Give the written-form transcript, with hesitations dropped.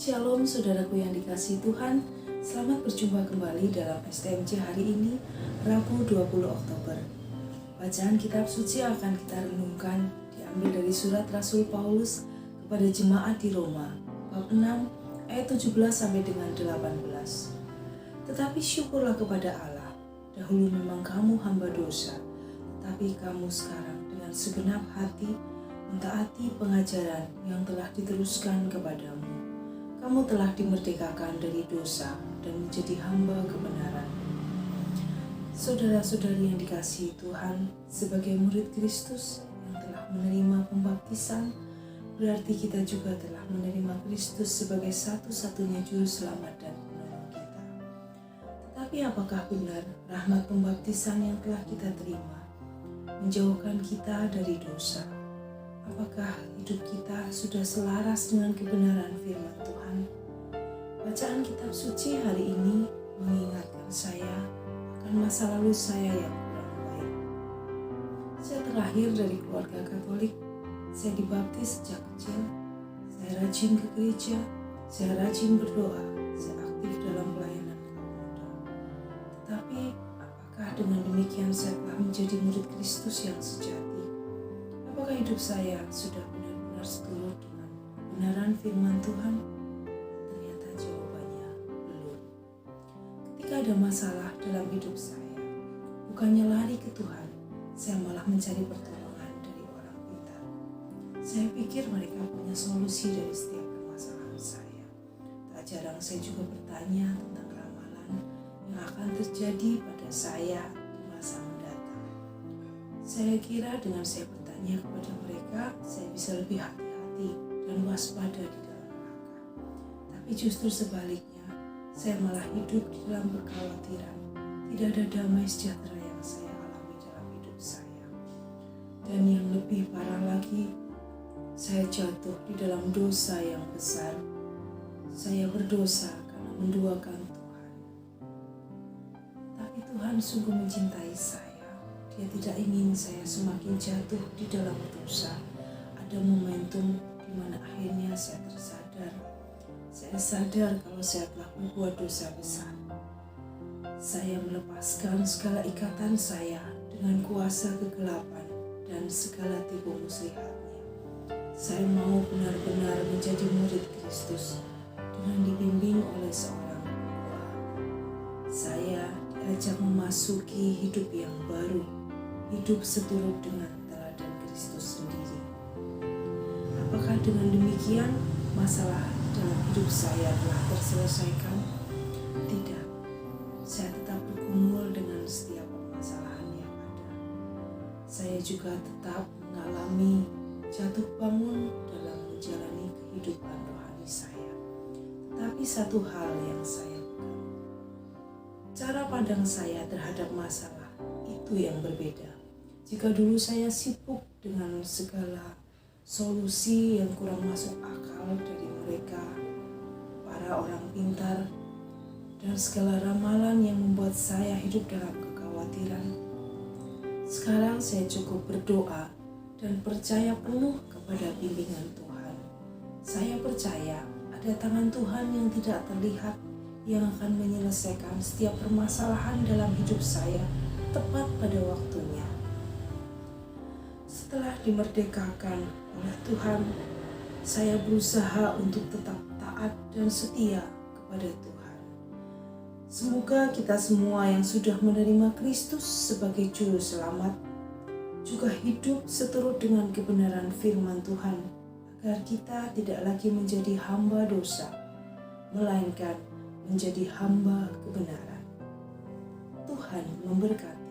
Shalom saudaraku yang dikasihi Tuhan. Selamat berjumpa kembali dalam STMJ hari ini, Rabu 20 Oktober. Bacaan kitab suci akan kita renungkan diambil dari surat Rasul Paulus kepada jemaat di Roma, bab 6 ayat 17 sampai dengan 18. Tetapi syukurlah kepada Allah, dahulu memang kamu hamba dosa, tetapi kamu sekarang dengan segenap hati mentaati pengajaran yang telah diteruskan kepadamu. Kamu telah dimerdekakan dari dosa dan menjadi hamba kebenaran. Saudara-saudari yang dikasihi Tuhan, sebagai murid Kristus yang telah menerima pembaptisan, berarti kita juga telah menerima Kristus sebagai satu-satunya juru selamat dan penolong kita. Tetapi apakah benar rahmat pembaptisan yang telah kita terima menjauhkan kita dari dosa? Apakah hidup kita sudah selaras dengan kebenaran firman Tuhan? Bacaan kitab suci hari ini mengingatkan saya akan masa lalu saya yang kurang baik. Saya terlahir dari keluarga Katolik. Saya dibaptis sejak kecil. Saya rajin ke gereja. Saya rajin berdoa. Saya aktif dalam pelayanan kaum muda. Tetapi apakah dengan demikian saya telah menjadi murid Kristus yang sejati? Apakah hidup saya sudah benar-benar seturut dengan kebenaran firman Tuhan? Ternyata jawabannya belum. Ketika ada masalah dalam hidup saya, bukannya lari ke Tuhan, saya malah mencari pertolongan dari orang pintar. Saya pikir mereka punya solusi dari setiap permasalahan saya. Tak jarang saya juga bertanya tentang ramalan yang akan terjadi pada saya di masa mendatang. Saya kira dengan saya bertanya kepada mereka, saya bisa lebih hati-hati dan waspada di dalam langkah. Tapi justru sebaliknya, saya malah hidup di dalam kekhawatiran. Tidak ada damai sejahtera yang saya alami dalam hidup saya. Dan yang lebih parah lagi, saya jatuh di dalam dosa yang besar. Saya berdosa karena menduakan Tuhan. Tapi Tuhan sungguh mencintai saya. Dia tidak ingin saya semakin jatuh di dalam dosa. Ada momentum di mana akhirnya saya tersadar. Saya sadar kalau saya telah berbuat dosa besar. Saya melepaskan segala ikatan saya dengan kuasa kegelapan dan segala tipu muslihatnya. Saya mau benar-benar menjadi murid Kristus dengan dibimbing oleh seorang tua. Saya diajak memasuki hidup yang baru, hidup seturut dengan teladan Kristus sendiri. Apakah dengan demikian masalah dalam hidup saya telah terselesaikan? Tidak. Saya tetap bergumul dengan setiap permasalahan yang ada. Saya juga tetap mengalami jatuh bangun dalam menjalani kehidupan rohani saya. Tetapi satu hal yang saya pegang, cara pandang saya terhadap masalah itu yang berbeda. Jika dulu saya sibuk dengan segala solusi yang kurang masuk akal dari mereka, para orang pintar, dan segala ramalan yang membuat saya hidup dalam kekhawatiran, sekarang saya cukup berdoa dan percaya penuh kepada bimbingan Tuhan. Saya percaya ada tangan Tuhan yang tidak terlihat yang akan menyelesaikan setiap permasalahan dalam hidup saya tepat pada waktunya. Setelah dimerdekakan oleh Tuhan, saya berusaha untuk tetap taat dan setia kepada Tuhan. Semoga kita semua yang sudah menerima Kristus sebagai juru selamat juga hidup seturut dengan kebenaran firman Tuhan, agar kita tidak lagi menjadi hamba dosa, melainkan menjadi hamba kebenaran. Tuhan memberkati.